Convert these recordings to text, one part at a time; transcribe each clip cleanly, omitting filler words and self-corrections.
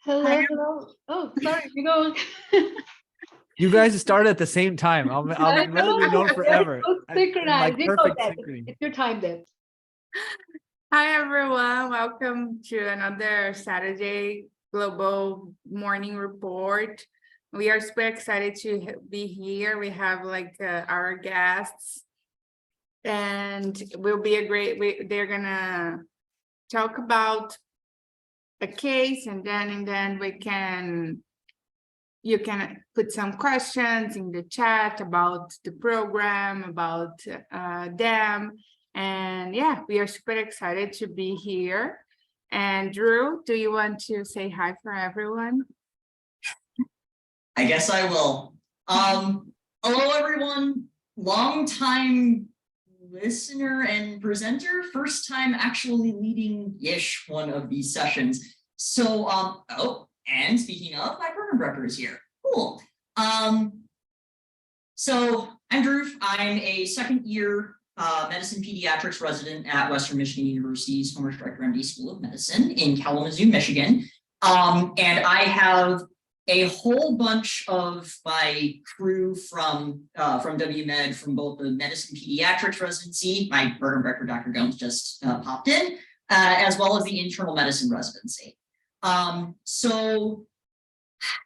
Hello, hello. Oh, sorry, you go. You guys started at the same time. I'll let it be known forever. So synchronized. You go, Perfect Deb. synchrony. It's your time, Deb. Hi, everyone. Welcome to another Saturday Global Morning Report. We are super excited to be here. We have our guests, and will be a great. They're gonna talk about a case, and then you can put some questions in the chat about the program, about them. And yeah, we are super excited to be here. And Drew, do you want to say hi for everyone? I guess I will. Hello, everyone. Long time listener and presenter, first time actually leading-ish one of these sessions. So, and speaking of, my program director is here. Cool. So I'm Drew. I'm a second year medicine pediatrics resident at Western Michigan University's former Stryker MD School of Medicine in Kalamazoo, Michigan. And I have a whole bunch of my crew from WMed, from both the medicine pediatrics residency, my program director, Dr. Gomes, just popped in, as well as the internal medicine residency. So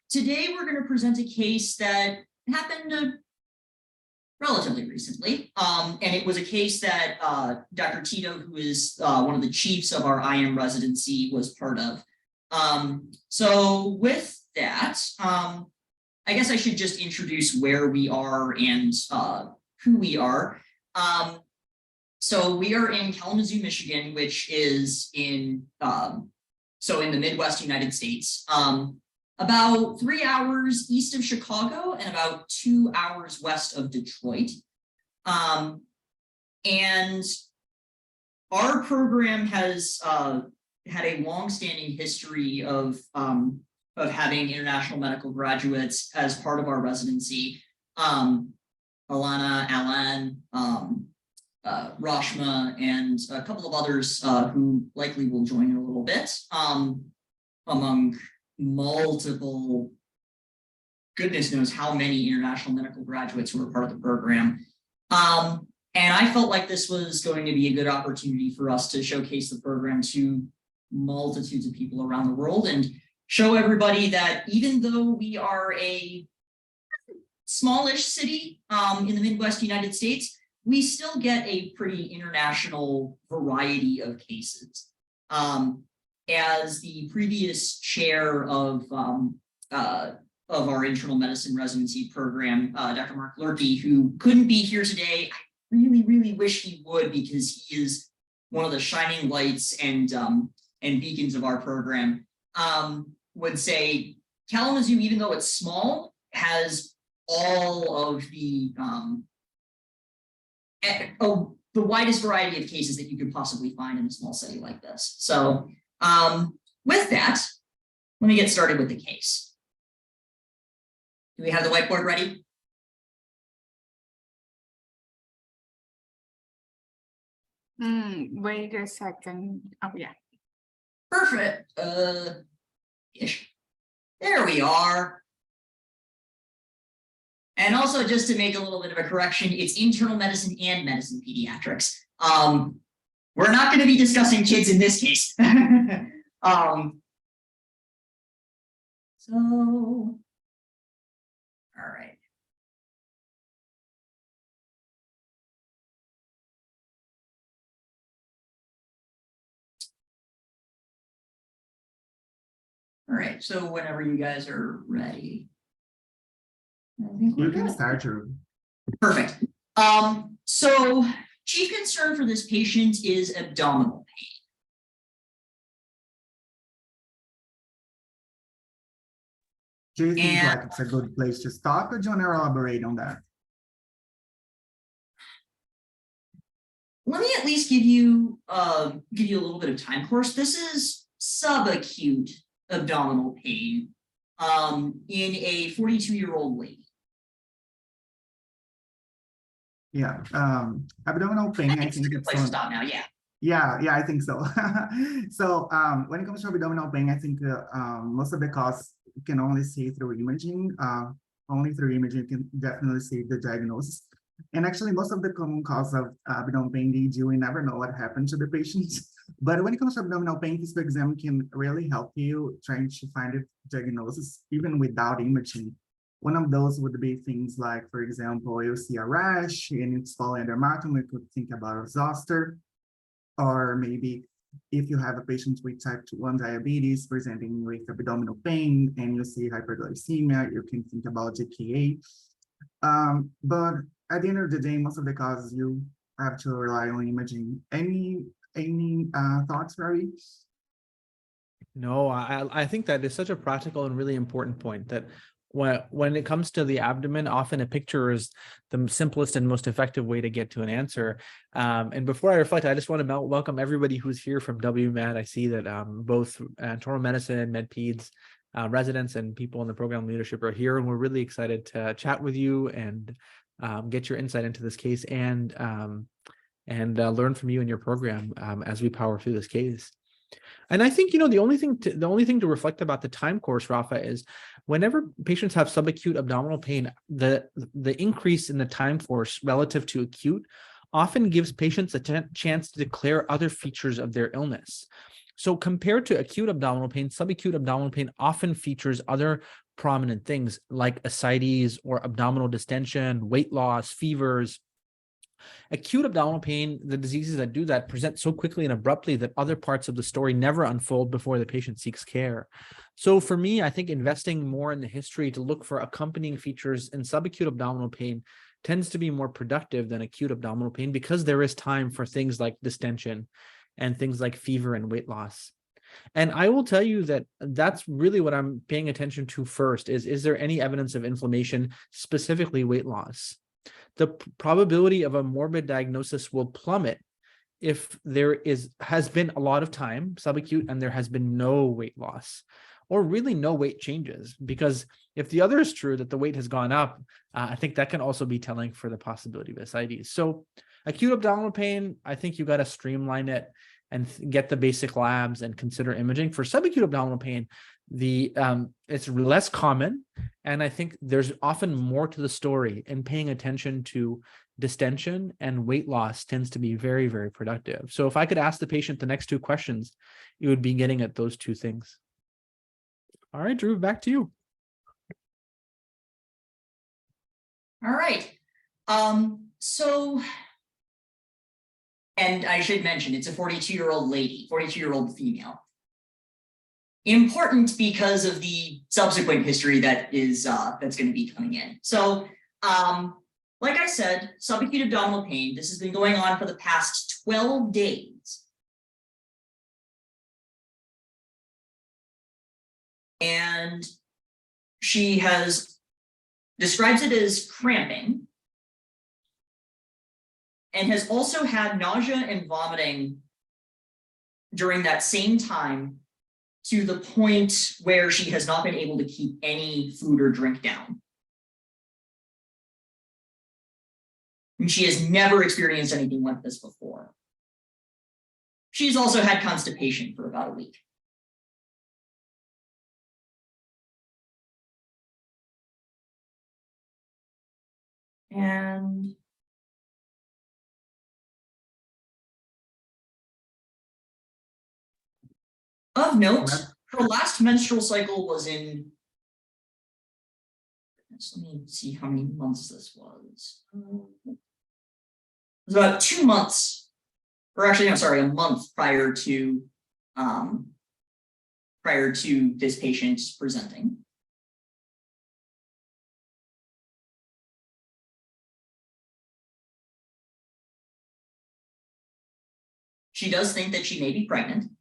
today we're going to present a case that happened relatively recently. And it was a case that Dr. Tito, who is one of the chiefs of our IM residency, was part of. So with that, I guess I should just introduce where we are and who we are. So we are in Kalamazoo, Michigan, which is in in the Midwest United States, about 3 hours east of Chicago and about 2 hours west of Detroit. And our program has had a long-standing history of having international medical graduates as part of our residency. Alana, Alan, Rashma, and a couple of others who likely will join in a little bit, among multiple, goodness knows how many international medical graduates who are part of the program. And I felt like this was going to be a good opportunity for us to showcase the program to multitudes of people around the world and show everybody that even though we are a smallish city in the Midwest United States, we still get a pretty international variety of cases. As the previous chair of our internal medicine residency program, Dr. Mark Lurkey, who couldn't be here today, I really, really wish he would, because he is one of the shining lights and beacons of our program, would say Kalamazoo, even though it's small, has all of the widest variety of cases that you could possibly find in a small city like this. So with that, let me get started with the case. Do we have the whiteboard ready? Wait a second. Oh, yeah. Perfect. Ish. There we are. And also, just to make a little bit of a correction, it's internal medicine and medicine pediatrics. We're not going to be discussing kids in this case. So, all right. All right, so whenever you guys are ready. I think you can start, Drew. Perfect. So chief concern for this patient is abdominal pain. Do you think like it's a good place to stop, or do you want to elaborate on that? Let me at least give you a little bit of time course. This is subacute abdominal pain in a 42-year-old lady. Yeah, abdominal pain. I think it's a good it's place to stop now. Yeah. Yeah, I think so. So when it comes to abdominal pain, I think most of the cause you can only see through imaging. Only through imaging you can definitely see the diagnosis. And actually, most of the common cause of abdominal pain, we never know what happened to the patient. But when it comes to abdominal pain, physical exam can really help you trying to find a diagnosis even without imaging. One of those would be things like, for example, you see a rash and it's falling under dermatom, you could think about a zoster. Or maybe if you have a patient with type 1 diabetes presenting with abdominal pain and you see hyperglycemia, you can think about GKA. But at the end of the day, most of the causes you have to rely on imaging. Any thoughts, Ravi? No, I think that is such a practical and really important point that when it comes to the abdomen, often a picture is the simplest and most effective way to get to an answer. And before I reflect, I just want to welcome everybody who's here from WMAD. I see that both internal medicine, Med-Peds residents and people in the program leadership are here, and we're really excited to chat with you and get your insight into this case and learn from you and your program as we power through this case. And I think, the only thing to reflect about the time course, Rafa, is whenever patients have subacute abdominal pain, the increase in the time course relative to acute often gives patients a chance to declare other features of their illness. So compared to acute abdominal pain, subacute abdominal pain often features other prominent things like ascites or abdominal distension, weight loss, fevers. Acute abdominal pain, the diseases that do that present so quickly and abruptly that other parts of the story never unfold before the patient seeks care. So for me, I think investing more in the history to look for accompanying features in subacute abdominal pain tends to be more productive than acute abdominal pain because there is time for things like distension and things like fever and weight loss. And I will tell you that that's really what I'm paying attention to first is there any evidence of inflammation, specifically weight loss? The probability of a morbid diagnosis will plummet if there has been a lot of time subacute and there has been no weight loss or really no weight changes. Because if the other is true, that the weight has gone up, I think that can also be telling for the possibility of ascites. So acute abdominal pain, I think you got to streamline it and get the basic labs and consider imaging. For subacute abdominal pain, it's less common, and I think there's often more to the story, and paying attention to distension and weight loss tends to be very, very productive. So if I could ask the patient the next two questions, it would be getting at those two things. All right, Drew, back to you. All right. And I should mention, it's a 42-year-old lady, 42-year-old female. Important because of the subsequent history that is that's going to be coming in. So, like I said, subacute abdominal pain. This has been going on for the past 12 days, and she describes it as cramping, and has also had nausea and vomiting during that same time, to the point where she has not been able to keep any food or drink down. And she has never experienced anything like this before. She's also had constipation for about a week. And of note, her last menstrual cycle was in, let me see how many months this was. It was about 2 months, or actually, I'm sorry, a month prior to this patient presenting. She does think that she may be pregnant.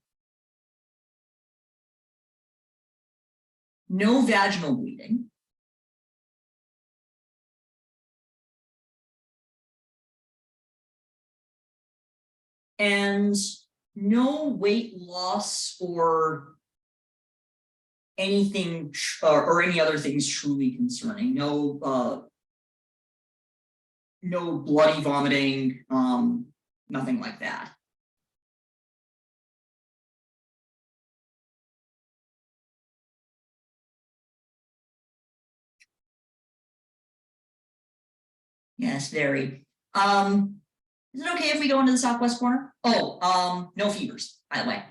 No vaginal bleeding. And no weight loss or anything or any other things truly concerning. No bloody vomiting, nothing like that. Yes, very. Is it okay if we go into the southwest corner? Oh, no fevers, by the way.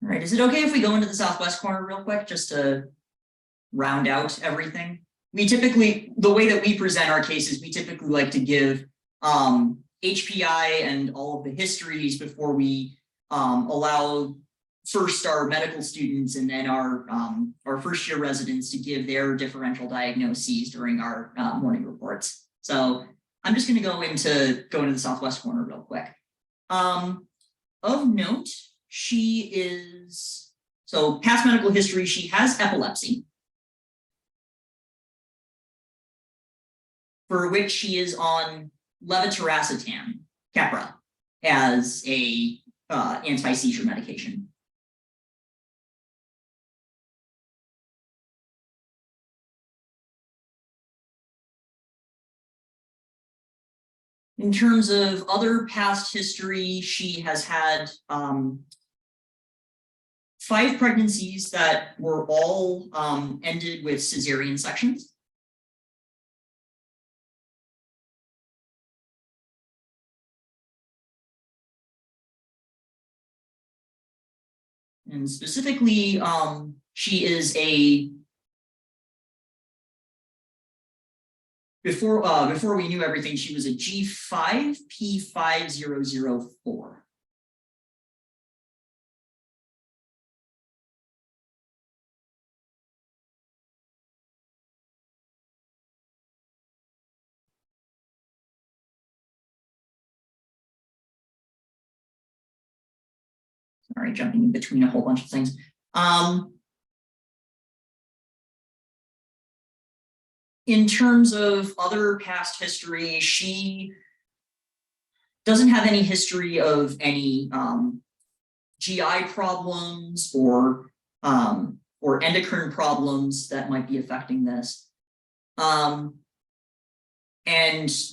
All right, is it okay if we go into the southwest corner real quick, just to round out everything? We typically, the way that we present our cases, we typically like to give HPI and all of the histories before we allow first our medical students and then our first year residents to give their differential diagnoses during our morning reports. So I'm just going to go into the southwest corner real quick. Of note, she is, so past medical history, she has epilepsy, for which she is on levetiracetam, Keppra, as a anti-seizure medication. In terms of other past history, she has had 5 pregnancies that were all ended with cesarean sections. And specifically, she is a before we knew everything, she was a G5P5004. Sorry, jumping in between a whole bunch of things. In terms of other past history, she doesn't have any history of any GI problems or endocrine problems that might be affecting this. And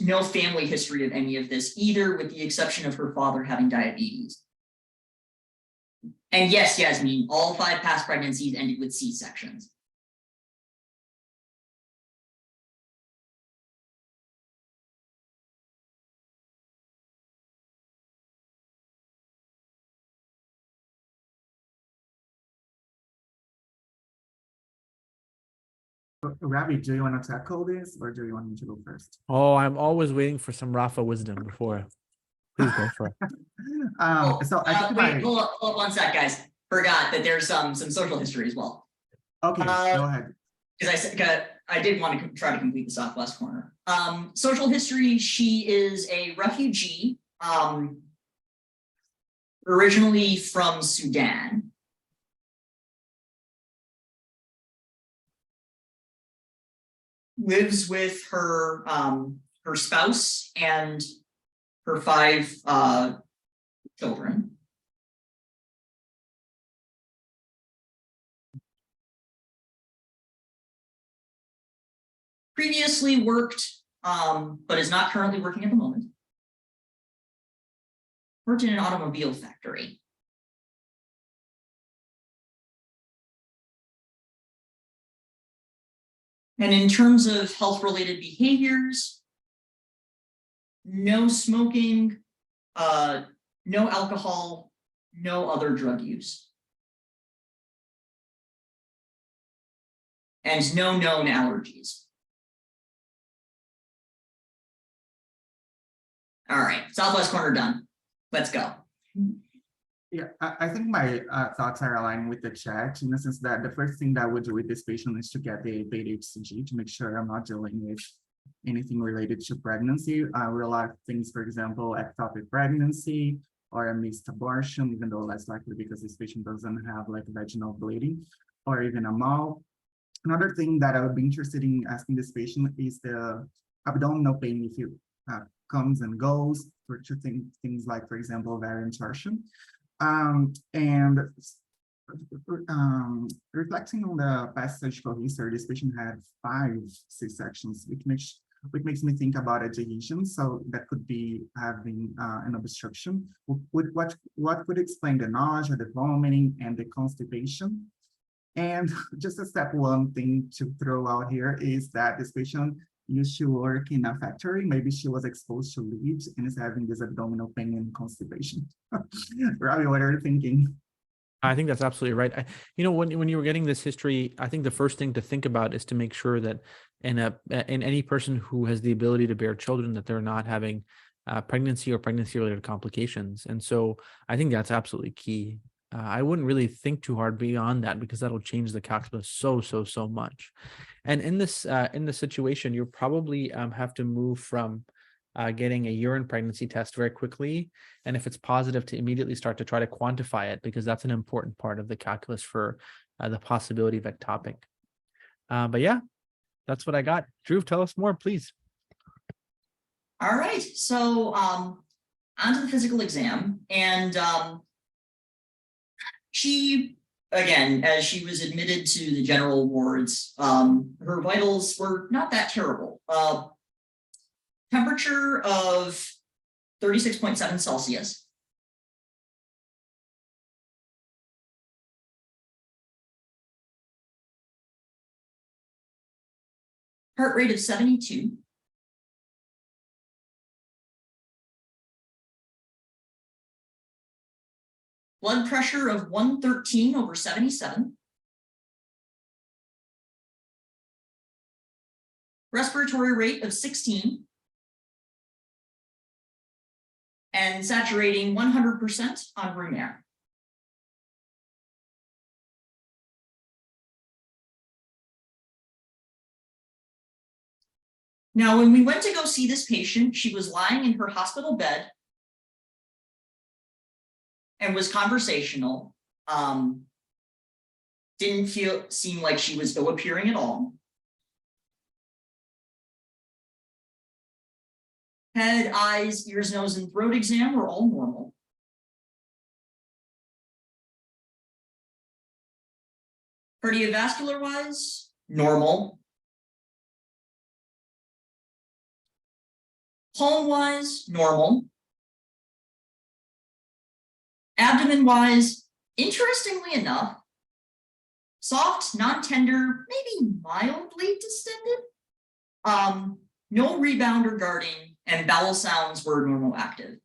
no family history of any of this either, with the exception of her father having diabetes. And yes, Yasmin, all 5 past pregnancies ended with C-sections. Ravi, do you want to tackle this or do you want me to go first? Oh, I'm always waiting for some Rafa wisdom before. Please go for it. So I think wait, hold up 1 sec, guys. Forgot that there's some social history as well. okay, go ahead. Because I did want to try to complete the southwest corner. Social history, she is a refugee, originally from Sudan. Lives with her spouse and her 5 children. Previously worked, but is not currently working at the moment. Worked in an automobile factory. And in terms of health-related behaviors, no smoking, no alcohol, no other drug use. And no known allergies. All right, southwest corner done. Let's go. Yeah, I think my thoughts are aligned with the chat in the sense that the first thing that I would do with this patient is to get the beta HCG to make sure I'm not dealing with anything related to pregnancy. With a lot of things, for example, ectopic pregnancy or a missed abortion, even though less likely because this patient doesn't have like vaginal bleeding or even a MAL. Another thing that I would be interested in asking this patient is the abdominal pain if it comes and goes, for things like, for example, variant torsion. Reflecting on the past surgical history, this patient had 5 C-sections, which which makes me think about adhesion. So that could be having an obstruction. What would explain the nausea, the vomiting, and the constipation? And just a step one thing to throw out here is that this patient used to work in a factory. Maybe she was exposed to leaves and is having this abdominal pain and constipation. Ravi, what are you thinking? I think that's absolutely right. When you were getting this history, I think the first thing to think about is to make sure that in any person who has the ability to bear children, that they're not having pregnancy or pregnancy-related complications. And so I think that's absolutely key. I wouldn't really think too hard beyond that, because that'll change the calculus so much. And in this situation, you'll probably have to move from getting a urine pregnancy test very quickly, and if it's positive, to immediately start to try to quantify it, because that's an important part of the calculus for the possibility of ectopic. But yeah, that's what I got. Drew, tell us more, please. All right, so on to the physical exam, and she, again, as she was admitted to the general wards, her vitals were not that terrible. Temperature of 36.7 Celsius. Heart rate of 72. Blood pressure of 113/77. Respiratory rate of 16. And saturating 100% on room air. Now, when we went to go see this patient, she was lying in her hospital bed and was conversational. Didn't seem like she was ill appearing at all. Head, eyes, ears, nose, and throat exam were all normal. Cardiovascular-wise, normal. Pulm-wise, normal. Abdomen-wise, interestingly enough, soft, non-tender, maybe mildly distended. No rebound or guarding, and bowel sounds were normal active.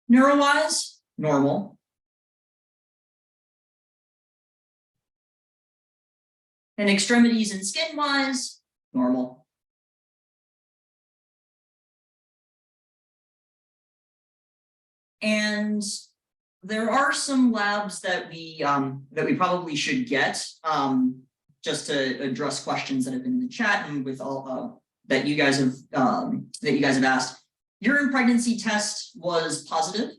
Neuro-wise, normal. And extremities and skin-wise, normal. And there are some labs that we probably should get just to address questions that have been in the chat and with all that you guys have asked. Urine pregnancy test was positive.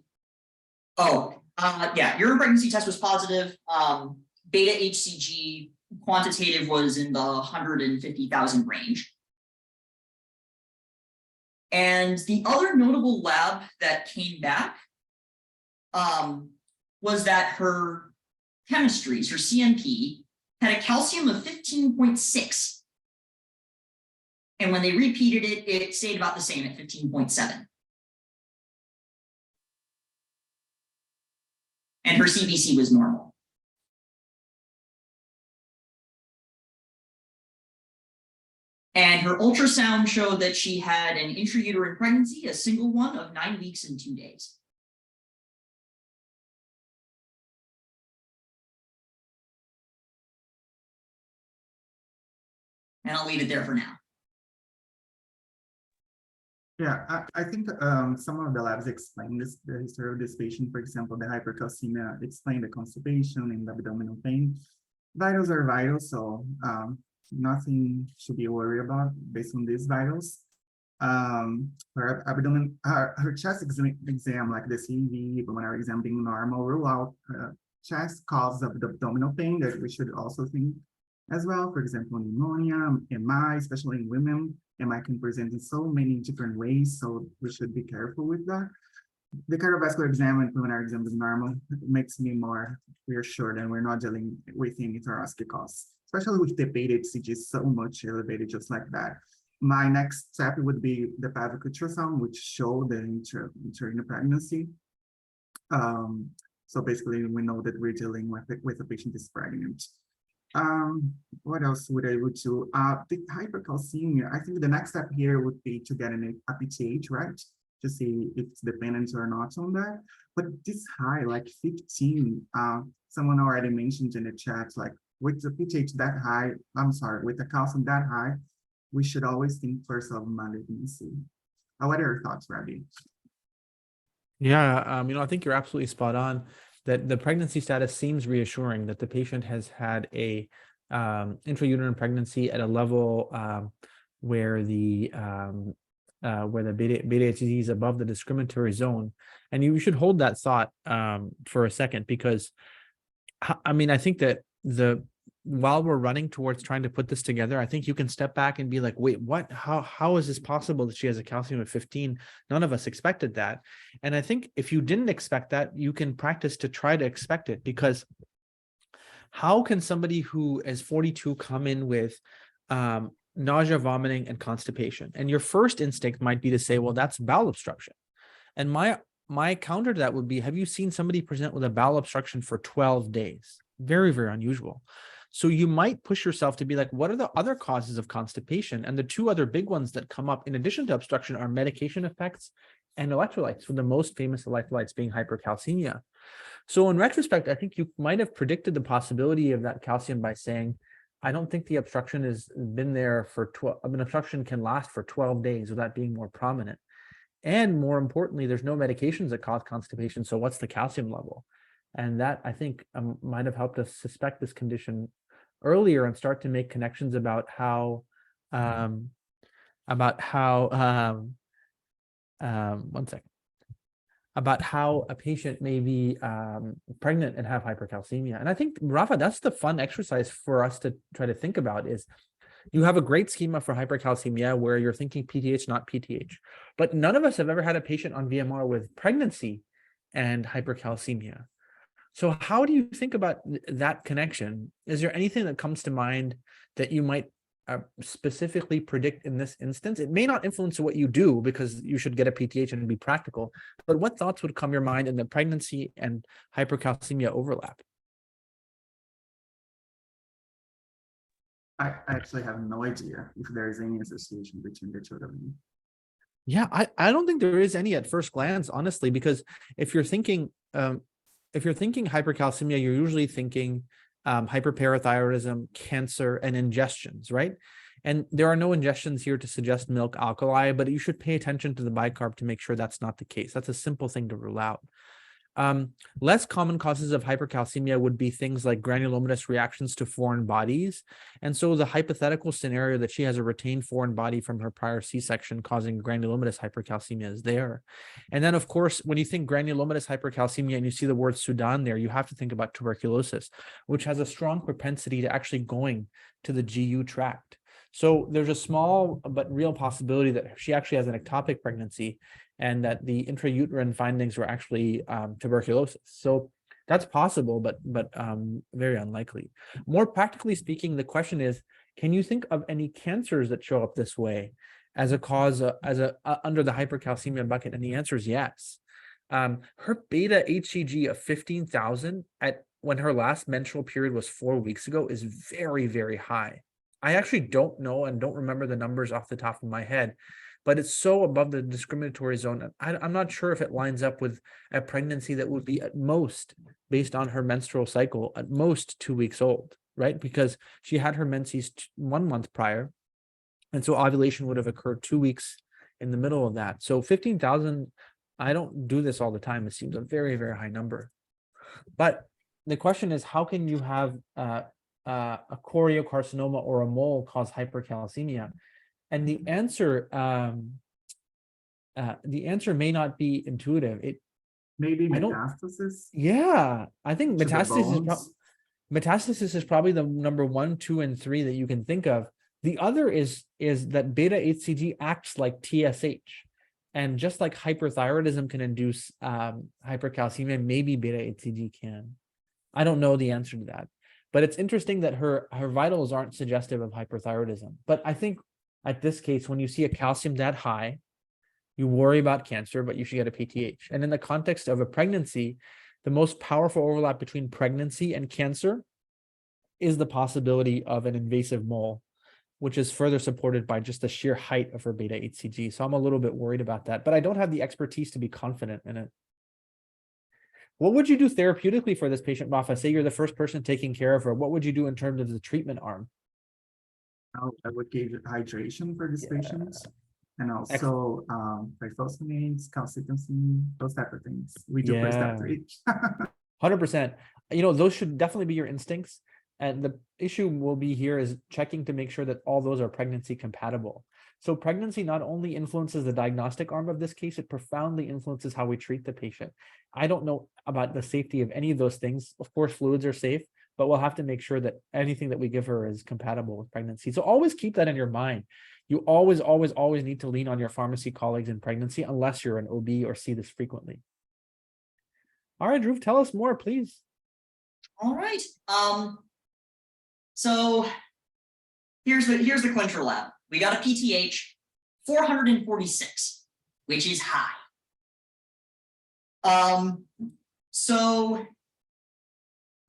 Yeah, urine pregnancy test was positive. Beta HCG quantitative was in the 150,000 range. And the other notable lab that came back was that her chemistries, her CMP, had a calcium of 15.6. And when they repeated it, it stayed about the same at 15.7. And her CBC was normal. And her ultrasound showed that she had an intrauterine pregnancy, a single one of 9 weeks and 2 days. And I'll leave it there for now. Yeah, I think some of the labs explain this, the history of this patient. For example, the hypercalcemia explain the constipation and the abdominal pain. Vitals are vitals, so nothing should be worried about based on these vitals. Her abdomen, her chest exam, like the CV, pulmonary exam being normal, rule out chest cause of the abdominal pain that we should also think as well. For example, pneumonia, MI, especially in women. MI can present in so many different ways, so we should be careful with that. the cardiovascular exam and pulmonary exam is normal. It makes me more reassured and we're not dealing with any thoracic cause, especially with the beta HCG so much elevated just like that. My next step would be the pelvic ultrasound, which show the intrauterine pregnancy. So basically, we know that we're dealing with a patient that's pregnant. What else would I would do? The hypercalcemia. I think the next step here would be to get a PTH, right? To see if it's dependent or not on that. But this high, like 15, someone already mentioned in the chat, like with the PTH that high, I'm sorry, with the calcium that high, we should always think first of malignancy. What are your thoughts, Rabbi? Yeah, I think you're absolutely spot on that the pregnancy status seems reassuring, that the patient has had a intrauterine pregnancy at a level where the beta HCG is above the discriminatory zone. And you should hold that thought for a second, because I think that while we're running towards trying to put this together, I think you can step back and be like, wait, what? How is this possible that she has a calcium of 15? None of us expected that. And I think if you didn't expect that, you can practice to try to expect it, because how can somebody who is 42 come in with nausea, vomiting, and constipation? And your first instinct might be to say, well, that's bowel obstruction. And my counter to that would be, have you seen somebody present with a bowel obstruction for 12 days? Very, very unusual. So you might push yourself to be like, what are the other causes of constipation? And the two other big ones that come up in addition to obstruction are medication effects and electrolytes, with the most famous electrolytes being hypercalcemia. So in retrospect, I think you might have predicted the possibility of that calcium by saying, I don't think the obstruction has been there for 12, obstruction can last for 12 days without being more prominent. And more importantly, there's no medications that cause constipation. So what's the calcium level? And that, I think, might have helped us suspect this condition earlier and start to make connections about how about how a patient may be pregnant and have hypercalcemia. And I think, Rafa, that's the fun exercise for us to try to think about is, you have a great schema for hypercalcemia where you're thinking PTH, not PTH. But none of us have ever had a patient on VMR with pregnancy and hypercalcemia. So how do you think about that connection? Is there anything that comes to mind that you might specifically predict in this instance? It may not influence what you do, because you should get a PTH and be practical, but what thoughts would come to your mind in the pregnancy and hypercalcemia overlap? I actually have no idea if there is any association between the two of them. Yeah, I don't think there is any at first glance, honestly, because if you're thinking hypercalcemia, you're usually thinking hyperparathyroidism, cancer, and ingestions, right? And there are no ingestions here to suggest milk alkali, but you should pay attention to the bicarb to make sure that's not the case. That's a simple thing to rule out. Less common causes of hypercalcemia would be things like granulomatous reactions to foreign bodies. And so the hypothetical scenario that she has a retained foreign body from her prior C-section causing granulomatous hypercalcemia is there. And then, of course, when you think granulomatous hypercalcemia and you see the word Sudan there, you have to think about tuberculosis, which has a strong propensity to actually going to the GU tract. So there's a small but real possibility that she actually has an ectopic pregnancy and that the intrauterine findings were actually tuberculosis. So that's possible, but very unlikely. More practically speaking, the question is, can you think of any cancers that show up this way as a cause, under the hypercalcemia bucket? And the answer is yes. Her beta HCG of 15,000 when her last menstrual period was 4 weeks ago is very, very high. I actually don't know and don't remember the numbers off the top of my head, but it's so above the discriminatory zone. I'm not sure if it lines up with a pregnancy that would be at most, based on her menstrual cycle, at most 2 weeks old, right? Because she had her menses 1 month prior. And so ovulation would have occurred 2 weeks in the middle of that. So 15,000, I don't do this all the time. It seems a very, very high number. But the question is, how can you have a choriocarcinoma or a mole cause hypercalcemia? And the answer may not be intuitive. Maybe metastasis. Yeah, I think metastasis is probably the number 1, 2, and 3 that you can think of. The other is that beta HCG acts like TSH, And just like hyperthyroidism can induce hypercalcemia, maybe beta-HCG can. I don't know the answer to that, but it's interesting that her vitals aren't suggestive of hyperthyroidism. But I think at this case, when you see a calcium that high, you worry about cancer, but you should get a PTH. And in the context of a pregnancy, the most powerful overlap between pregnancy and cancer is the possibility of an invasive mole, which is further supported by just the sheer height of her beta-HCG. So I'm a little bit worried about that, but I don't have the expertise to be confident in it. What would you do therapeutically for this patient, Rafa? Say you're the first person taking care of her. What would you do in terms of the treatment arm? I would give hydration for these patients, and also bisphosphonates, calcitonin, those type of things. We do first after each. 100%. You know, those should definitely be your instincts. And the issue will be here is checking to make sure that all those are pregnancy compatible. So pregnancy not only influences the diagnostic arm of this case, it profoundly influences how we treat the patient. I don't know about the safety of any of those things. Of course, fluids are safe, but we'll have to make sure that anything that we give her is compatible with pregnancy. So always keep that in your mind. You always, always, always need to lean on your pharmacy colleagues in pregnancy, unless you're an OB or see this frequently. All right, Dhruv, tell us more, please. All right. So here's the clincher lab. We got a PTH 446, which is high. So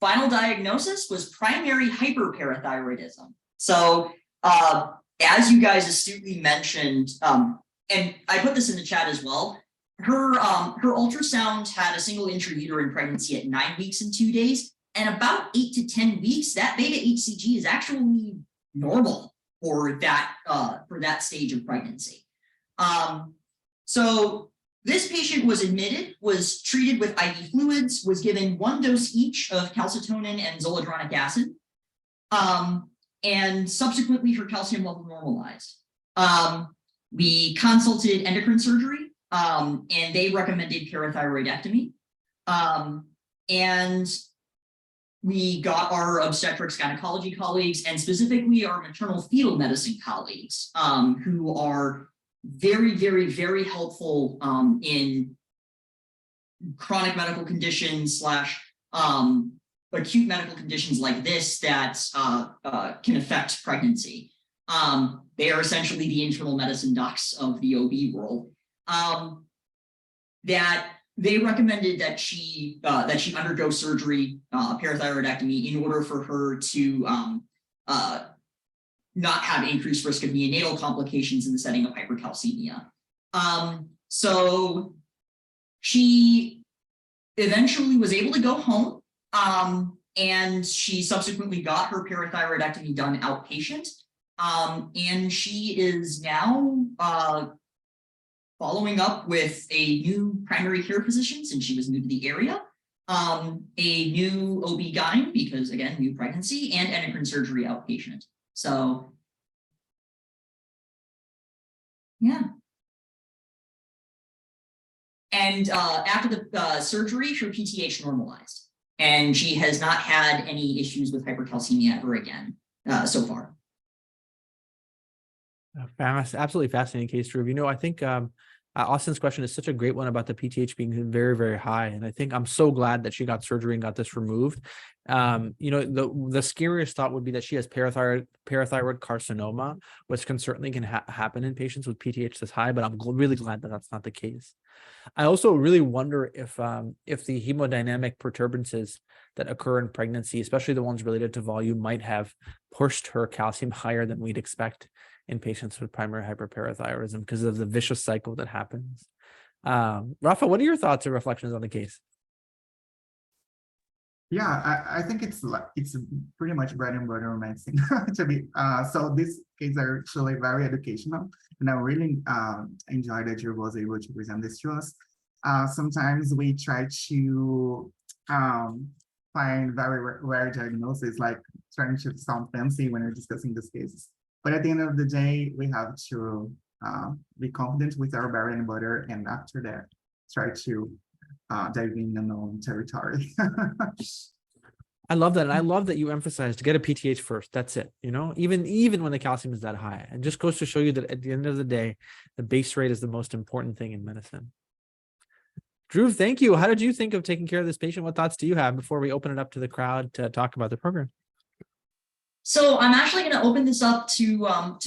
final diagnosis was primary hyperparathyroidism. So as you guys astutely mentioned, and I put this in the chat as well, her ultrasound had a single intrauterine pregnancy at 9 weeks and 2 days. And about 8 to 10 weeks, that beta-HCG is actually normal for that stage of pregnancy. So this patient was admitted, was treated with IV fluids, was given 1 dose each of calcitonin and zoledronic acid, and subsequently her calcium level normalized. We consulted endocrine surgery, and they recommended parathyroidectomy. And we got our obstetrics gynecology colleagues, and specifically our maternal fetal medicine colleagues, who are very, very, very helpful in chronic medical conditions / acute medical conditions like this that can affect pregnancy. They are essentially the internal medicine docs of the OB world. That they recommended that she undergo surgery, parathyroidectomy, in order for her to not have increased risk of neonatal complications in the setting of hypercalcemia. So she eventually was able to go home, and she subsequently got her parathyroidectomy done outpatient, and she is now following up with a new primary care physician, since she was new to the area, a new OB-GYN, because again, new pregnancy, and endocrine surgery outpatient. So, yeah. And after the surgery, her PTH normalized, and she has not had any issues with hypercalcemia ever again so far. Absolutely fascinating case, Dhruv. You know, I think Austin's question is such a great one about the PTH being very, very high. And I think I'm so glad that she got surgery and got this removed. You know, the scariest thought would be that she has parathyroid carcinoma, which can certainly happen in patients with PTH this high, but I'm really glad that that's not the case. I also really wonder if the hemodynamic perturbances that occur in pregnancy, especially the ones related to volume, might have pushed her calcium higher than we'd expect in patients with primary hyperparathyroidism because of the vicious cycle that happens. Rafa, what are your thoughts or reflections on the case? Yeah, I think it's pretty much bread and butter medicine to be. So these cases are actually very educational, and I really enjoyed that you was able to present this to us. Sometimes we try to find very rare diagnoses, like trying to sound fancy when we're discussing these cases. But at the end of the day, we have to be confident with our bread and butter, and after that, try to dive in unknown territory. I love that. And I love that you emphasize to get a PTH first. That's it. You know, even when the calcium is that high, and just goes to show you that at the end of the day, the base rate is the most important thing in medicine. Drew, thank you. How did you think of taking care of this patient? What thoughts do you have before we open it up to the crowd to talk about the program? So I'm actually going to open this up to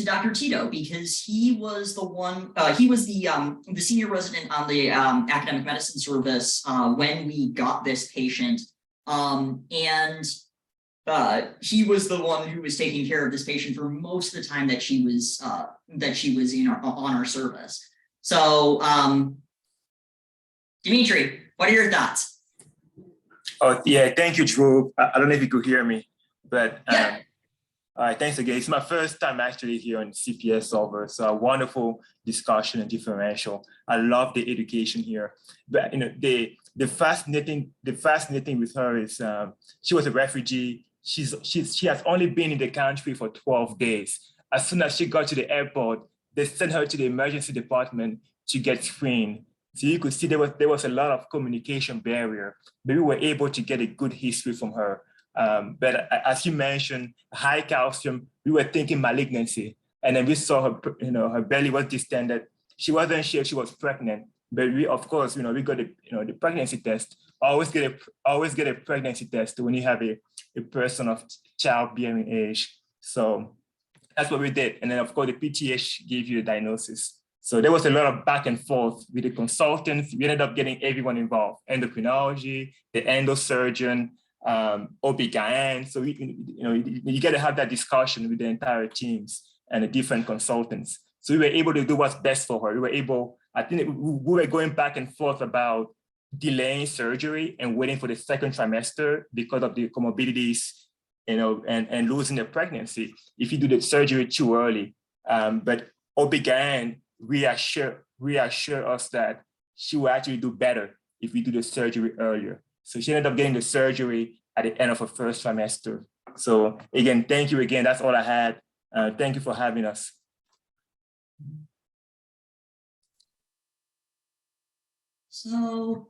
Dr. Tito, because he was the one, he was the senior resident on the academic medicine service when we got this patient. And he was the one who was taking care of this patient for most of the time that she was on our service. So Dimitri, what are your thoughts? Oh yeah, thank you, Drew. I don't know if you could hear me, but Yeah. all right, thanks again. It's my first time actually here on CPS Solver. So a wonderful discussion and differential. I love the education here. But you know, the fascinating with her is she was a refugee. She has only been in the country for 12 days. As soon as she got to the airport, they sent her to the emergency department to get screened. So you could see there was a lot of communication barrier, but we were able to get a good history from her. But as you mentioned, high calcium, we were thinking malignancy. And then we saw her, her belly was distended. She wasn't sure if she was pregnant, but we, of course, we got the pregnancy test. Always get a pregnancy test when you have a person of childbearing age. So that's what we did. And then of course the PTH gave you the diagnosis. So there was a lot of back and forth with the consultants. We ended up getting everyone involved: endocrinology, the endosurgeon, OB/GYN. So you got to have that discussion with the entire teams and the different consultants. So we were able to do what's best for her. I think we were going back and forth about delaying surgery and waiting for the second trimester because of the comorbidities, and losing the pregnancy if you do the surgery too early. But OB/GYN reassure us that she will actually do better if we do the surgery earlier. So she ended up getting the surgery at the end of her first trimester. So again, thank you again. That's all I had. Thank you for having us. So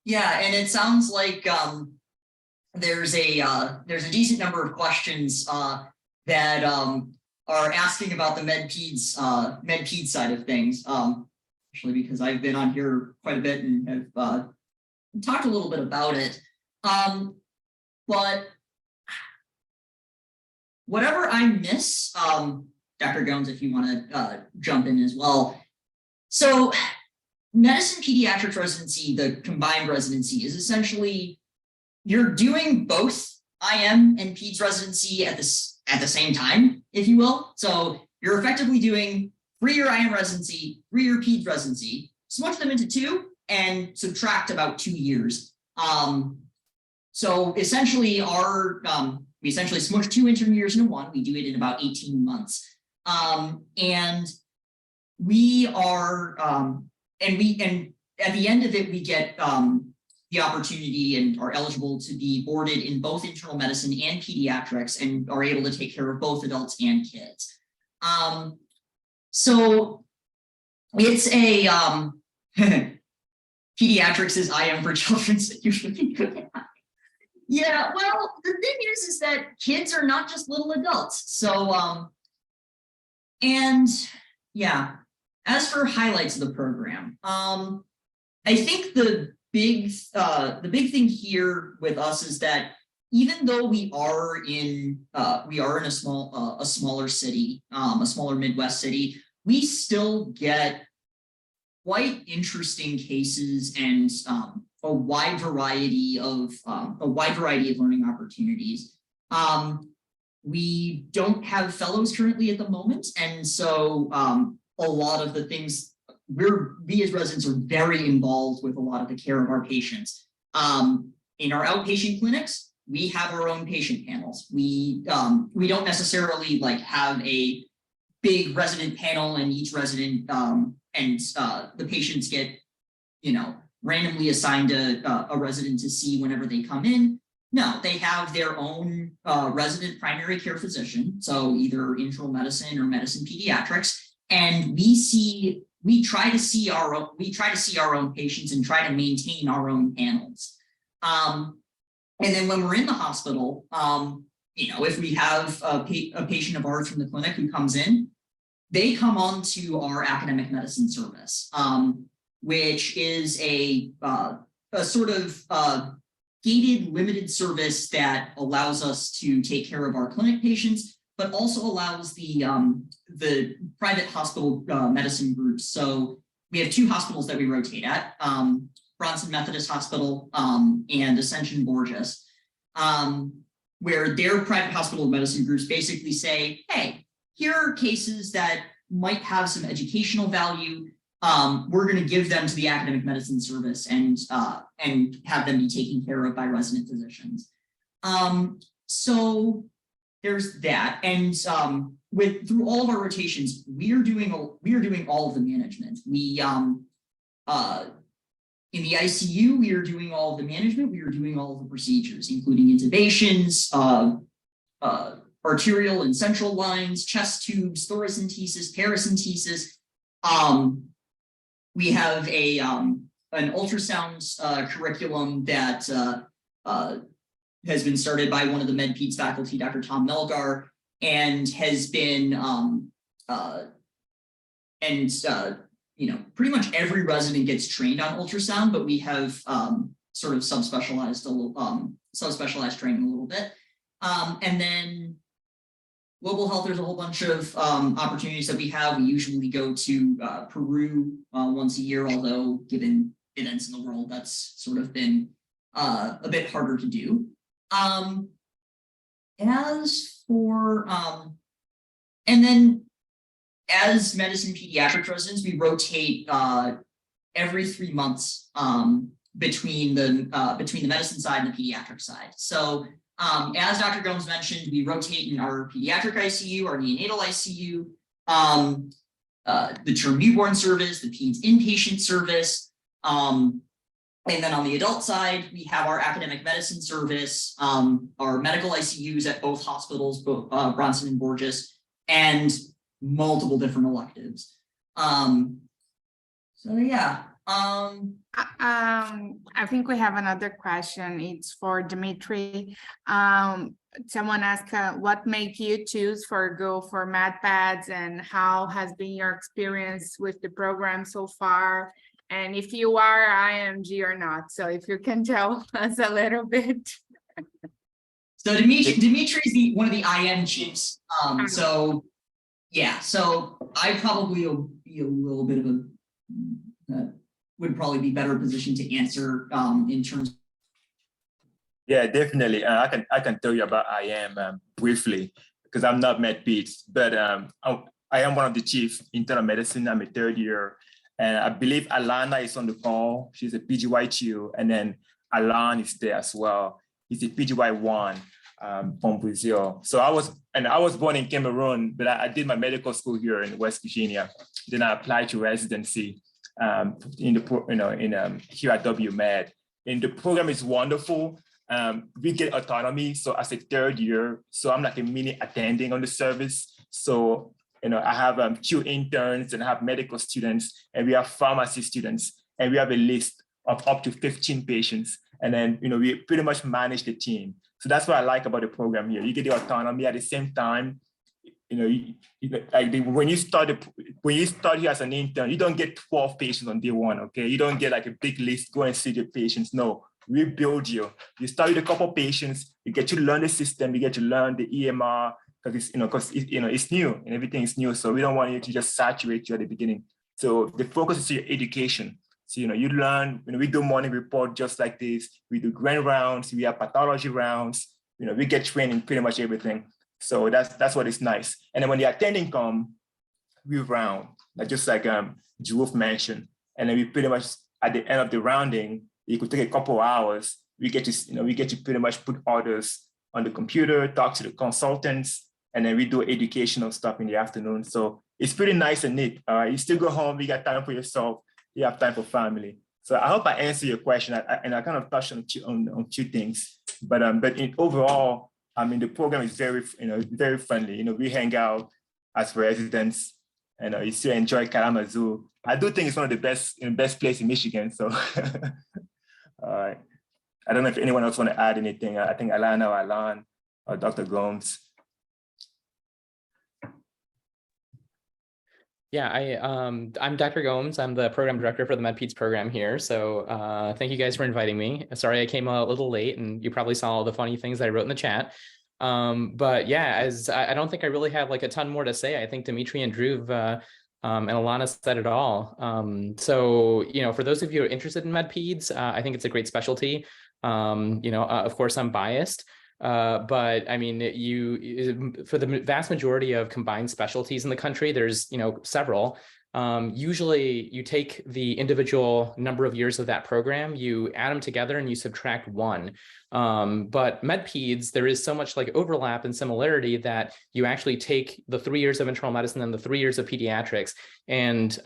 yeah, and it sounds like there's a decent number of questions that are asking about the Med-Peds side of things. Actually, because I've been on here quite a bit and have talked a little bit about it. But whatever I miss, Dr. Jones, if you want to jump in as well. So medicine pediatrics residency, the combined residency, is essentially you're doing both IM and Peds residency at the same time, if you will. So you're effectively doing 3-year IM residency, 3-year Peds residency, smush them into 2 and subtract about 2 years. So essentially we essentially smush 2 intern years into 1. We do it in about 18 months. And we are, and at the end of it, we get the opportunity and are eligible to be boarded in both internal medicine and pediatrics and are able to take care of both adults and kids. So it's a, pediatrics is IM for children usually. Yeah, well, the thing is that kids are not just little adults. So, and yeah, as for highlights of the program, I think the big thing here with us is that even though we are in a smaller city, a smaller Midwest city, we still get quite interesting cases and a wide variety of learning opportunities. We don't have fellows currently at the moment, and so a lot of the things we as residents are very involved with a lot of the care of our patients. In our outpatient clinics, we have our own patient panels. We don't necessarily have a big resident panel and each resident and the patients get randomly assigned a resident to see whenever they come in. No, they have their own resident primary care physician, so either internal medicine or medicine pediatrics, and we try to see our own patients and try to maintain our own panels. And then when we're in the hospital, if we have a patient of ours from the clinic who comes in, they come on to our academic medicine service, which is a sort of gated, limited service that allows us to take care of our clinic patients, but also allows the private hospital medicine groups. So we have 2 hospitals that we rotate at, Bronson Methodist Hospital and Ascension Borges, where their private hospital medicine groups basically say, hey, here are cases that might have some educational value. We're going to give them to the academic medicine service and have them be taken care of by resident physicians. So there's that. And through all of our rotations, we are doing all of the management. We in the ICU, we are doing all of the management. We are doing all of the procedures, including intubations, arterial and central lines, chest tubes, thoracentesis, paracentesis. We have an ultrasound curriculum that has been started by one of the Med-Peds faculty, Dr. Tom Melgar, and has been pretty much every resident gets trained on ultrasound, but we have sort of subspecialized training a little bit. And then global health, there's a whole bunch of opportunities that we have. We usually go to Peru once a year, although given events in the world, that's sort of been a bit harder to do. As for, and then as medicine pediatric residents, we rotate every 3 months between the medicine side and the pediatric side. So as Dr. Gomes mentioned, we rotate in our pediatric ICU, our neonatal ICU, the term newborn service, the peds inpatient service. And then on the adult side, we have our academic medicine service, our medical ICUs at both hospitals, both Bronson and Borges, and multiple different electives. So yeah. I think we have another question. It's for Dimitri. Someone asked, what made you choose go for Med-Peds, and how has been your experience with the program so far? And if you are IMG or not. So if you can tell us a little bit. So Dimitri is one of the IMGs. So yeah, so I probably will be a little bit of a would probably be better positioned to answer in terms. Yeah, definitely. I can tell you about IM briefly, because I'm not Med-Peds, but I am one of the chief internal medicine. I'm a 3rd year, and I believe Alana is on the call. She's a PGY2, and then Alan is there as well. He's a PGY1 from Brazil. So I was born in Cameroon, but I did my medical school here in West Virginia. Then I applied to residency here at WMed. And the program is wonderful. We get autonomy. So as a 3rd year, so I'm like a mini attending on the service. So, I have 2 interns, and I have medical students, and we have pharmacy students, and we have a list of up to 15 patients. And then, we pretty much manage the team. So that's what I like about the program here. You get the autonomy at the same time. When you start here as an intern, you don't get 12 patients on day 1. Okay, you don't get like a big list, go and see the patients. No, we build you. You start with a couple of patients. You get to learn the system. You get to learn the EMR, because it's new and everything is new. So we don't want you to just saturate you at the beginning. So the focus is your education. So, you learn, we do morning report just like this. We do grand rounds. We have pathology rounds. We get trained in pretty much everything. So that's what is nice. And then when the attending come, we round, just like Jules mentioned. And then we pretty much, at the end of the rounding, it could take a couple of hours. We get to pretty much put orders on the computer, talk to the consultants, and then we do educational stuff in the afternoon. So it's pretty nice and neat. You still go home, you got time for yourself, you have time for family. So I hope I answer your question. I kind of touched on 2 things, but overall, the program is very, very friendly. We hang out as residents, and you still enjoy Kalamazoo. I do think it's one of the best place in Michigan. So, all right. I don't know if anyone else want to add anything. I think Alana or Alan or Dr. Gomes. Yeah, I'm Dr. Gomes. I'm the program director for the Med-Peds program here. So thank you guys for inviting me. Sorry I came a little late, and you probably saw all the funny things that I wrote in the chat. But yeah, as I don't think I really have like a ton more to say. I think Dimitri and Dhruv and Alana said it all. So, you know, for those of you who are interested in Med-Peds, I think it's a great specialty. You know, of course, I'm biased. But I mean, for the vast majority of combined specialties in the country, there's, you know, several. Usually you take the individual number of years of that program, you add them together and you subtract one. But Med-Peds, there is so much like overlap and similarity that you actually take the 3 years of internal medicine and the 3 years of pediatrics, and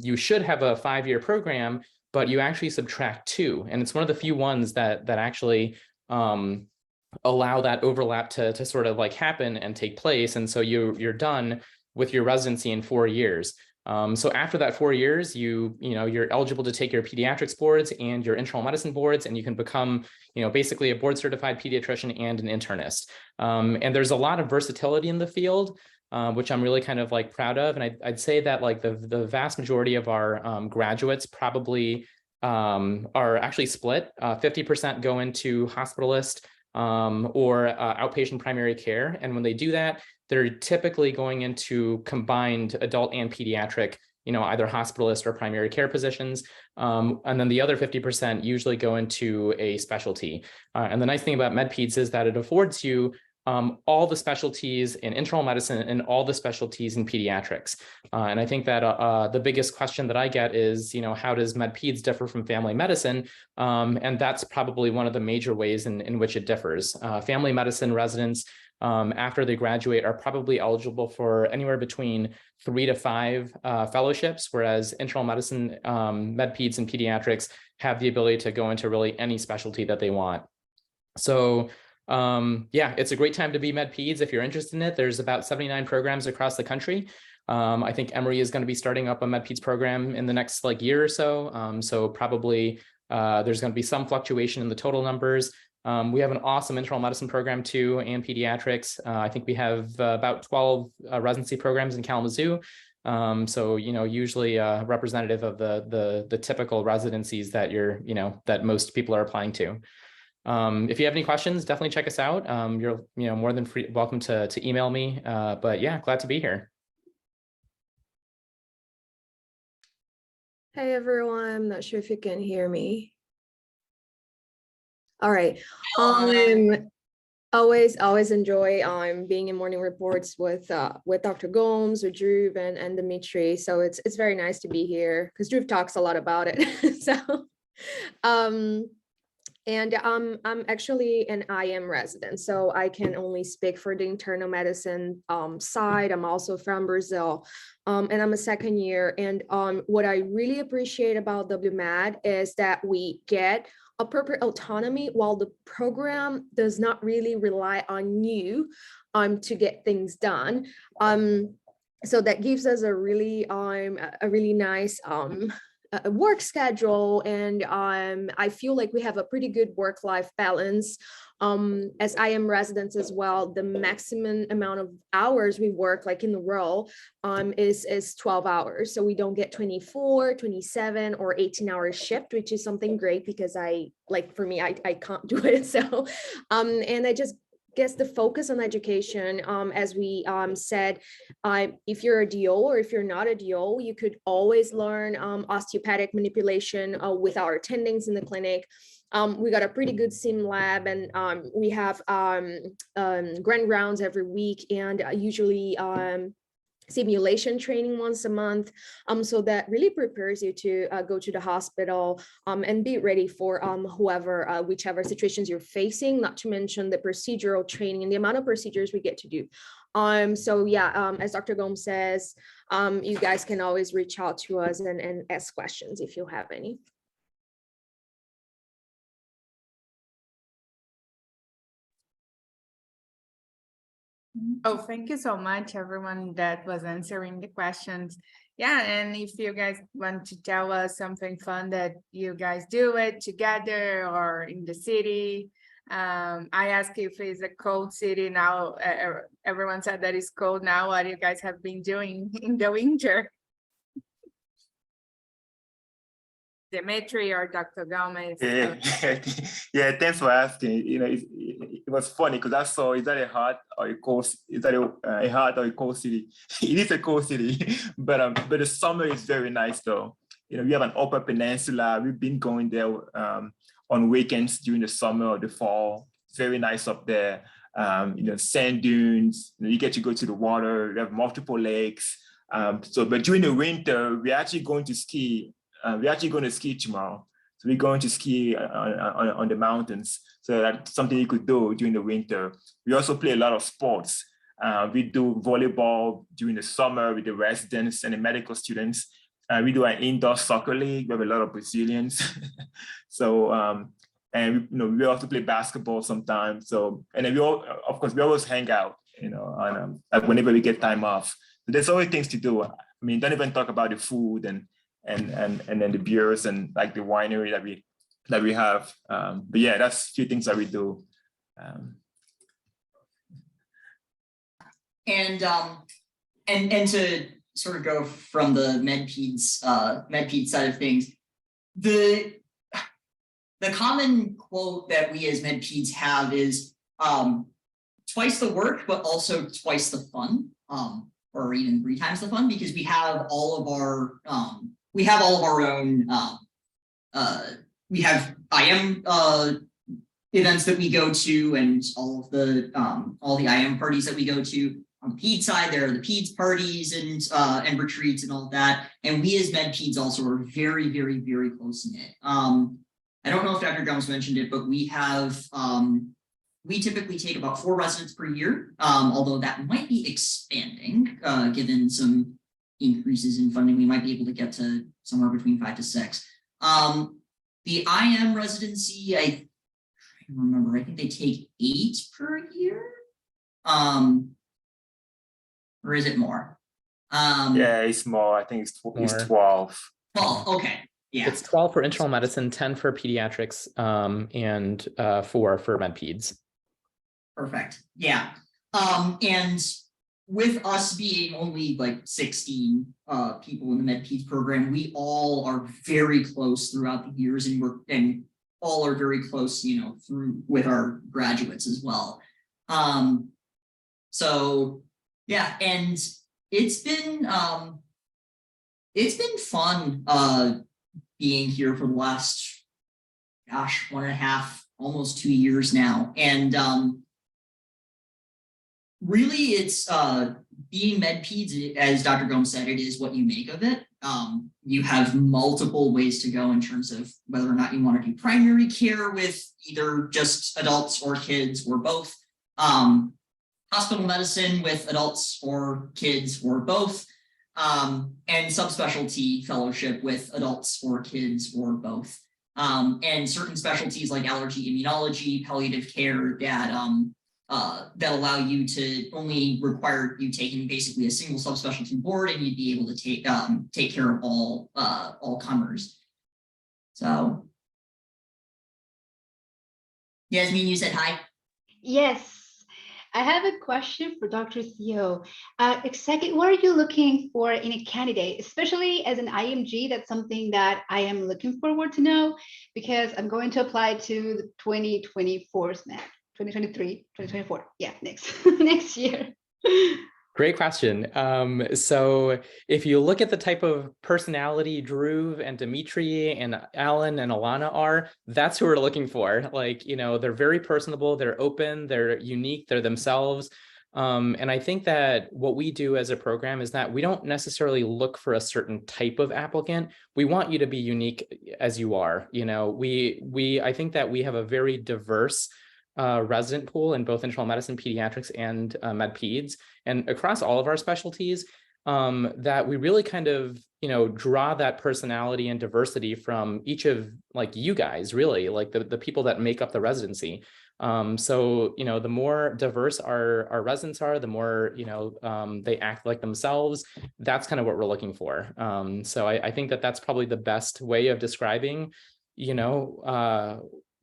you should have a 5-year program, but you actually subtract 2. And it's one of the few ones that actually allow that overlap to sort of like happen and take place. And so you're done with your residency in 4 years. So after that 4 years, you're eligible to take your pediatrics boards and your internal medicine boards, and you can become, you know, basically a board certified pediatrician and an internist. And there's a lot of versatility in the field, which I'm really kind of like proud of. And I'd say that like the vast majority of our graduates probably are actually split. 50% go into hospitalist or outpatient primary care. And when they do that, they're typically going into combined adult and pediatric, you know, either hospitalist or primary care positions. And then the other 50% usually go into a specialty. And the nice thing about Med-Peds is that it affords you all the specialties in internal medicine and all the specialties in pediatrics. And I think that the biggest question that I get is, you know, how does Med-Peds differ from family medicine? And that's probably one of the major ways in which it differs. Family medicine residents, after they graduate, are probably eligible for anywhere between 3 to 5 fellowships, whereas internal medicine, Med-Peds and pediatrics have the ability to go into really any specialty that they want. So yeah, it's a great time to be Med-Peds if you're interested in it. There's about 79 programs across the country. I think Emory is going to be starting up a Med-Peds program in the next like year or so. So probably there's going to be some fluctuation in the total numbers. We have an awesome internal medicine program too, and pediatrics. I think we have about 12 residency programs in Kalamazoo. So, you know, usually representative of the typical residencies that that most people are applying to. If you have any questions, definitely check us out. You're, you know, more than welcome to email me. But yeah, glad to be here. Hey everyone, I'm not sure if you can hear me. All right. Always enjoy being in morning reports with Dr. Gomes or Dhruv and Dimitri. So it's very nice to be here because Dhruv talks a lot about it. So and I'm actually an IM resident, so I can only speak for the internal medicine side. I'm also from Brazil, and I'm a second year. And what I really appreciate about WMAD is that we get appropriate autonomy while the program does not really rely on you to get things done. So that gives us a really nice work schedule, and I feel like we have a pretty good work-life balance. As IM residents as well, the maximum amount of hours we work like in the row is 12 hours. So we don't get 24, 27 or 18-hour shift, which is something great because I can't do it. So and I just guess the focus on education, as we said, if you're a DO or if you're not a DO, you could always learn osteopathic manipulation with our attendings in the clinic. We got a pretty good sim lab, and we have grand rounds every week, and usually simulation training once a month, so that really prepares you to go to the hospital and be ready for whichever situations you're facing, not to mention the procedural training and the amount of procedures we get to do. So yeah, as Dr. Gomes says, you guys can always reach out to us and ask questions if you have any. Oh, thank you so much, everyone that was answering the questions. yeah, and if you guys want to tell us something fun that you guys do it together or in the city. I asked if it's a cold city now. Everyone said that it's cold now. What you guys have been doing in the winter? Dimitri or Dr. Gomez? Yeah, yeah. Thanks for asking. You know, it was funny because I saw, is that a hot or a cold? Is that a hot or a cold city? It is a cold city, but the summer is very nice though. You know, we have an Upper Peninsula. We've been going there on weekends during the summer or the fall. It's very nice up there. You know, sand dunes. You know, you get to go to the water. We have multiple lakes. But during the winter, we're actually going to ski. We're actually going to ski tomorrow. So we're going to ski on the mountains. So that's something you could do during the winter. We also play a lot of sports. We do volleyball during the summer with the residents and the medical students. We do an indoor soccer league. We have a lot of Brazilians. So, and you know, we also play basketball sometimes. So, and then of course, we always hang out, you know, on, like whenever we get time off. So there's always things to do. I mean, don't even talk about the food and then the beers and like the winery that we have. But yeah, that's a few things that we do. And to sort of go from the Med-Peds side of things, the common quote that we as Med-Peds have is twice the work, but also twice the fun, or even 3 times the fun, because we have all of our own. We have IM events that we go to, and all the IM parties that we go to. On the Peds side, there are the Peds parties and retreats and all of that. And we as Med-Peds also are very, very, very close knit. I don't know if Dr. Jones mentioned it, but we have we typically take about 4 residents per year, although that might be expanding given some increases in funding. We might be able to get to somewhere between 5 to 6. The IM residency, I remember, I think they take 8 per year. Or is it more? Yeah, it's more. I think it's 12. 12, okay. Yeah. It's 12 for internal medicine, 10 for pediatrics, and 4 for Med-Peds. Perfect. Yeah. And with us being only like 16 people in the Med-Peds program, we all are very close throughout the years, and all are very close, you know, through with our graduates as well. So yeah, and it's been fun being here for the last, gosh, 1.5, almost 2 years now. And really it's being Med-Peds, as Dr. Gomes said, it is what you make of it. You have multiple ways to go in terms of whether or not you want to do primary care with either just adults or kids or both. Hospital medicine with adults or kids or both, and subspecialty fellowship with adults or kids or both. And certain specialties like allergy, immunology, palliative care that allow you to only require you taking basically a single subspecialty board, and you'd be able to take care of all comers. So, Yasmin, you said hi. Yes. I have a question for Dr. Theo. Exactly, what are you looking for in a candidate, especially as an IMG? That's something that I am looking forward to know, because I'm going to apply to the 2024 SNAP, 2023, 2024. Yeah, next year. Great question. So if you look at the type of personality Dhruv and Dimitri and Alan and Alana are, that's who we're looking for. Like, you know, they're very personable, they're open, they're unique, they're themselves. And I think that what we do as a program is that we don't necessarily look for a certain type of applicant. We want you to be unique as you are. You know, I think that we have a very diverse resident pool in both internal medicine, pediatrics, and Med-Peds, and across all of our specialties, that we really kind of, you know, draw that personality and diversity from each of like you guys, really, like the people that make up the residency. So, the more diverse our residents are, the more, they act like themselves. That's kind of what we're looking for. So I think that that's probably the best way of describing,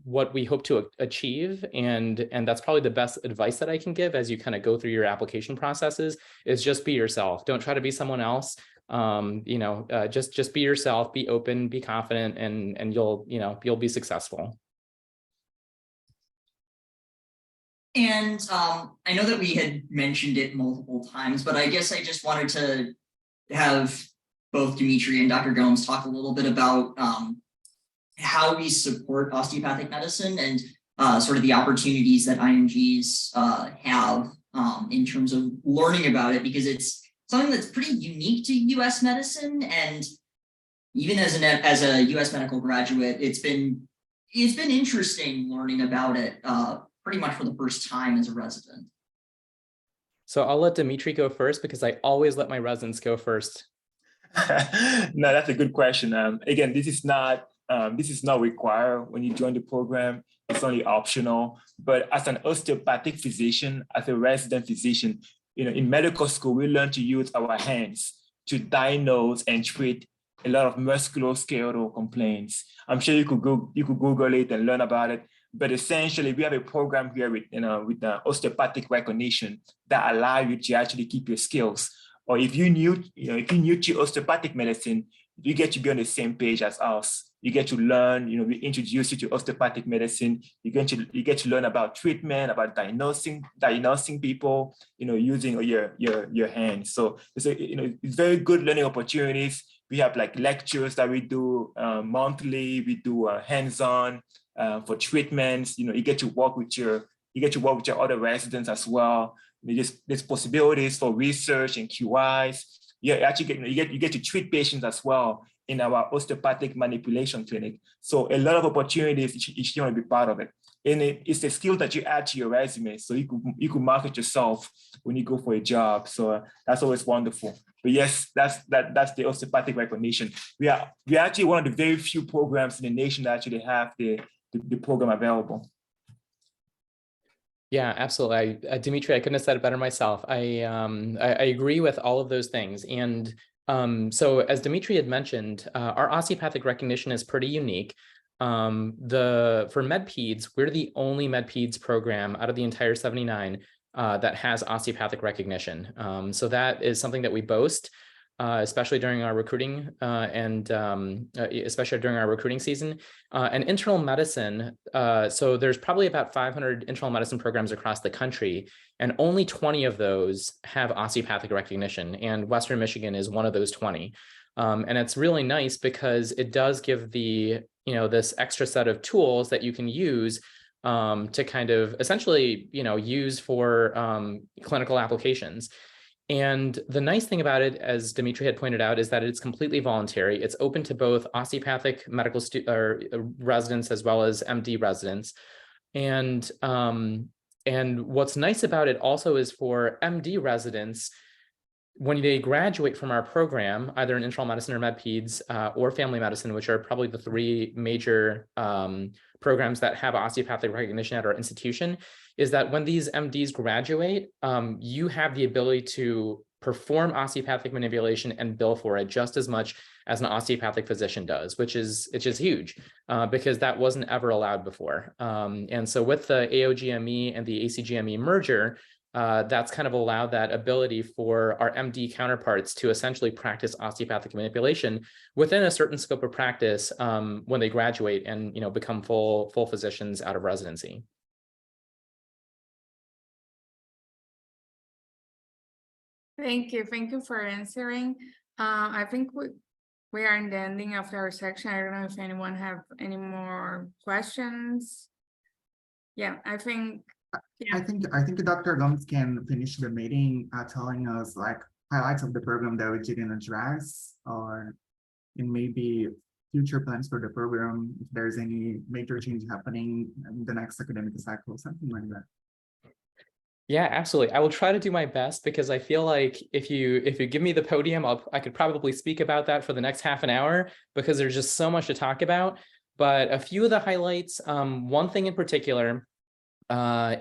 what we hope to achieve. And that's probably the best advice that I can give as you kind of go through your application processes is just be yourself. Don't try to be someone else. Just be yourself, be open, be confident, and you'll be successful. And I know that we had mentioned it multiple times, but I guess I just wanted to have both Dimitri and Dr. Gomes talk a little bit about how we support osteopathic medicine and sort of the opportunities that IMGs have in terms of learning about it, because it's something that's pretty unique to US medicine. And even as a US medical graduate, it's been interesting learning about it pretty much for the first time as a resident. So I'll let Dimitri go first because I always let my residents go first. No, that's a good question. Again, this is not required when you join the program. It's only optional. But as an osteopathic physician, as a resident physician, in medical school, we learn to use our hands to diagnose and treat a lot of musculoskeletal complaints. I'm sure you could Google it and learn about it. But essentially, we have a program here with the osteopathic recognition that allow you to actually keep your skills. Or if you're new to osteopathic medicine, you get to be on the same page as us. You get to learn, we introduce you to osteopathic medicine. You get to learn about treatment, about diagnosing people, using your hands. So it's very good learning opportunities. We have like lectures that we do monthly. We do hands-on for treatments. You get to work with your other residents as well. There's possibilities for research and QIs. You get to treat patients as well in our osteopathic manipulation clinic. So a lot of opportunities if you want to be part of it. And it's a skill that you add to your resume. So you could market yourself when you go for a job. So that's always wonderful. But yes, that's the osteopathic recognition. We are actually one of the very few programs in the nation that actually have the program available. Yeah, absolutely. Dimitri, I couldn't have said it better myself. I agree with all of those things. And so as Dimitri had mentioned, our osteopathic recognition is pretty unique. For Med-Peds, we're the only Med-Peds program out of the entire 79 that has osteopathic recognition. So that is something that we boast, especially during our recruiting especially during our recruiting season. And internal medicine, so there's probably about 500 internal medicine programs across the country, and only 20 of those have osteopathic recognition, and Western Michigan is one of those 20. And it's really nice because it does give this extra set of tools that you can use to kind of essentially, use for clinical applications. And the nice thing about it, as Dimitri had pointed out, is that it's completely voluntary. It's open to both osteopathic medical residents as well as MD residents. And what's nice about it also is for MD residents, when they graduate from our program, either in internal medicine or Med-Peds or family medicine, which are probably the three major programs that have osteopathic recognition at our institution, is that when these MDs graduate, you have the ability to perform osteopathic manipulation and bill for it just as much as an osteopathic physician does, which is huge because that wasn't ever allowed before. And so with the AOGME and the ACGME merger, that's kind of allowed that ability for our MD counterparts to essentially practice osteopathic manipulation within a certain scope of practice when they graduate and become full physicians out of residency. Thank you for answering. I think we are in the ending of our section. I don't know if anyone have any more questions. Yeah, I think Dr. Gomes can finish the meeting telling us like highlights of the program that we didn't address, or maybe future plans for the program, if there's any major change happening in the next academic cycle, something like that. Yeah, absolutely. I will try to do my best because I feel like if you give me the podium, I could probably speak about that for the next half an hour because there's just so much to talk about. But a few of the highlights, one thing in particular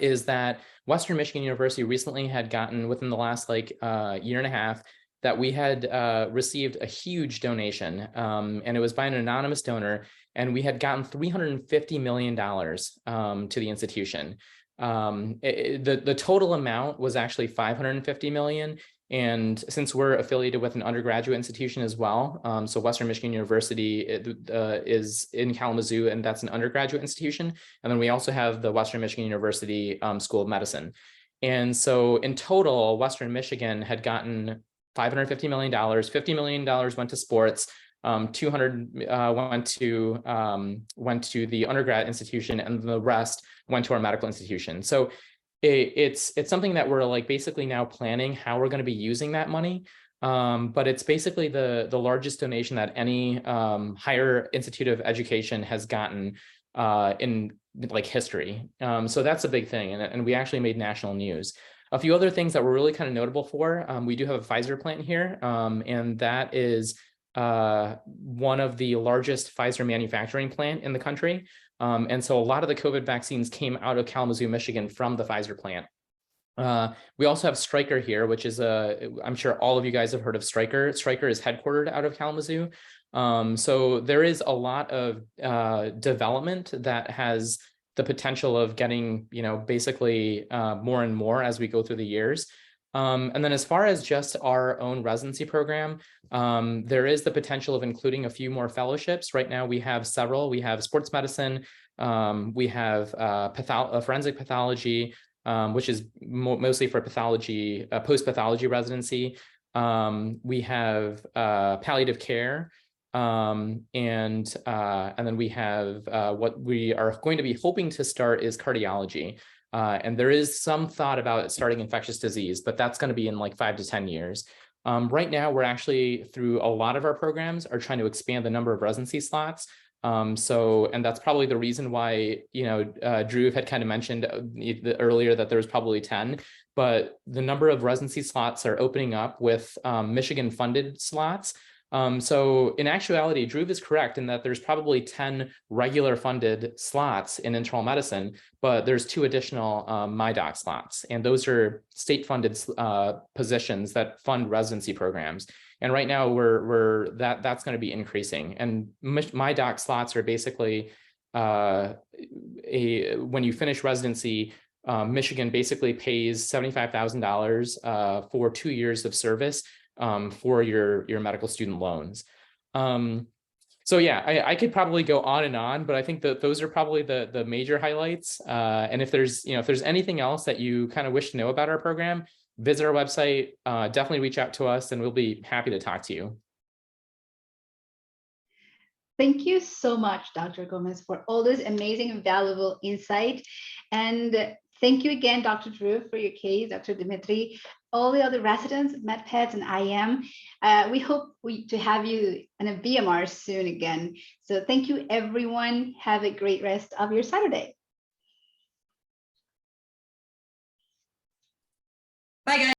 is that Western Michigan University recently had gotten, within the last like year and a half, that we had received a huge donation, and it was by an anonymous donor, and we had gotten $350 million to the institution. The total amount was actually $550 million. And since we're affiliated with an undergraduate institution as well, so Western Michigan University is in Kalamazoo, and that's an undergraduate institution. And then we also have the Western Michigan University School of Medicine. And so in total, Western Michigan had gotten $550 million, $50 million went to sports, 200 went to the undergrad institution, and the rest went to our medical institution. So it's something that we're like basically now planning how we're going to be using that money. But it's basically the largest donation that any higher institute of education has gotten in like history. So that's a big thing, and we actually made national news. A few other things that we're really kind of notable for, we do have a Pfizer plant here, and that is one of the largest Pfizer manufacturing plant in the country. And so a lot of the COVID vaccines came out of Kalamazoo, Michigan from the Pfizer plant. We also have Stryker here, which is I'm sure all of you guys have heard of Stryker. Stryker is headquartered out of Kalamazoo. So there is a lot of development that has the potential of getting, basically more and more as we go through the years. And then as far as just our own residency program, there is the potential of including a few more fellowships. Right now we have several. We have sports medicine, we have forensic pathology, which is mostly for pathology, post-pathology residency. We have palliative care, and then we have what we are going to be hoping to start is cardiology. And there is some thought about starting infectious disease, but that's going to be in like 5 to 10 years. Right now, we're actually, through a lot of our programs, are trying to expand the number of residency slots. And that's probably the reason why, Drew had kind of mentioned earlier that there's probably 10, but the number of residency slots are opening up with Michigan funded slots. So in actuality, Drew is correct in that there's probably 10 regular funded slots in internal medicine, but there's 2 additional MyDoc slots, and those are state funded positions that fund residency programs. And right now that's going to be increasing. And MyDoc slots are basically when you finish residency, Michigan basically pays $75,000 for 2 years of service for your medical student loans. So yeah, I could probably go on and on, but I think that those are probably the major highlights. And if there's anything else that you kind of wish to know about our program, visit our website, definitely reach out to us, and we'll be happy to talk to you. Thank you so much, Dr. Gomez, for all this amazing and valuable insight. And thank you again, Dr. Drew, for your case, Dr. Dimitri, all the other residents, Med-Peds and IM. We hope to have you in a VMR soon again. So thank you, everyone. Have a great rest of your Saturday. Bye, guys.